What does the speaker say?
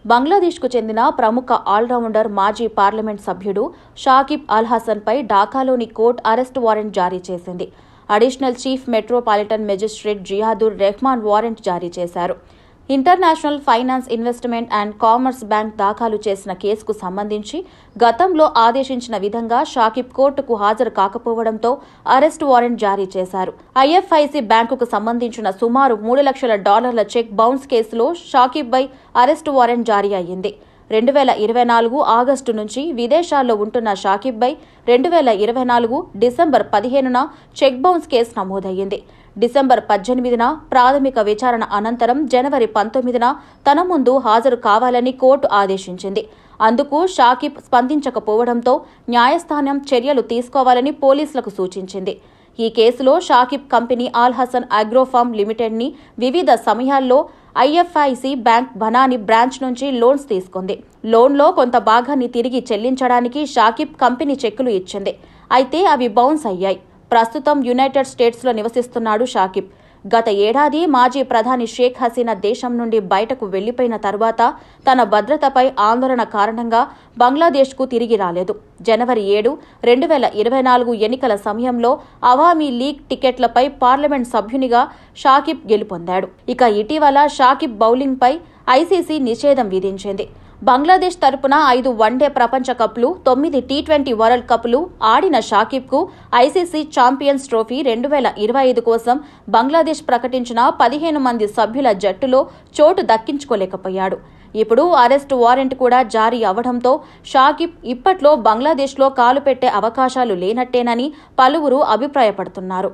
బంగ్లాదేశ్కు చెందిన ప్రముఖ ఆల్రౌండర్ మాజీ పార్లమెంట్ సభ్యుడు షాకిబ్ అల్ హసన్పై ఢాకాలోని కోర్టు అరెస్టు వారెంట్ జారీ చేసింది. Additional chief metropolitan magistrate Ziadur Rahman warrant జారీ చేశారు. International finance investment and commerce bank దాఖలు చేసిన కేసుకు సంబంధించి గతంలో ఆదేశించిన విధంగా షాకిబ్ కోర్టుకు హాజరు కాకపోవడంతో అరెస్టు వారెంట్ జారీ చేశారు. ఐఎఫ్ఐసి బ్యాంకుకు సంబంధించిన సుమారు $3 లక్షల చెక్ బౌన్స్ కేసులో షాకిబ్పై అరెస్టు వారెంట్ జారీ అయ్యింది. 2024 ఆగస్టు నుంచి విదేశాల్లో ఉంటున్న షాకిబ్పై 2024 డిసెంబర్ 15న చెక్ బౌన్స్ కేసు నమోదయ్యింది. డిసెంబర్ 18న ప్రాథమిక విచారణ అనంతరం జనవరి 19న తన ముందు హాజరు కావాలని కోర్టు ఆదేశించింది. అందుకు షాకిబ్ స్పందించకపోవడంతో న్యాయస్థానం చర్యలు తీసుకోవాలని పోలీసులకు సూచించింది. ఈ కేసులో షాకిబ్ కంపెనీ ఆల్ హసన్ అగ్రోఫార్మ్ లిమిటెడ్ని వివిధ సమయాల్లో ఐఎఫ్ఐసి బ్యాంక్ బనాని బ్రాంచ్ నుంచి లోన్స్ తీసుకుంది. లోన్లో కొంత భాగాన్ని తిరిగి చెల్లించడానికి షాకిబ్ కంపెనీ చెక్కులు ఇచ్చింది. అయితే అవి బౌన్స్ అయ్యాయి. ప్రస్తుతం యునైటెడ్ స్టేట్స్లో నివసిస్తున్నాడు షాకిబ్. గత ఏడాది మాజీ ప్రధాని షేక్ హసీనా దేశం నుండి బయటకు వెళ్లిపోయిన తర్వాత తన భద్రతపై ఆందోళన కారణంగా బంగ్లాదేశ్కు తిరిగి రాలేదు. జనవరి 7, 2024 ఎన్నికల సమయంలో అవామీ లీగ్ టికెట్లపై పార్లమెంట్ సభ్యునిగా షాకిబ్ గెలుపొందాడు. ఇక ఇటీవల షాకిబ్ బౌలింగ్పై ఐసీసీ నిషేధం విధించింది. బంగ్లాదేశ్ తరపున 5 వన్డే ప్రపంచ కప్లు, 9 టీ20 వరల్డ్ కప్లు ఆడిన షాకిబ్కు ఐసీసీ ఛాంపియన్స్ ట్రోఫీ 2025 కోసం బంగ్లాదేశ్ ప్రకటించిన 15 మంది సభ్యుల జట్టులో చోటు దక్కించుకోలేకపోయాడు. ఇప్పుడు అరెస్టు వారెంట్ కూడా జారీ అవడంతో షాకిబ్ ఇప్పట్లో బంగ్లాదేశ్లో కాలు పెట్టే అవకాశాలు లేనట్టేనని పలువురు అభిప్రాయపడుతున్నారు.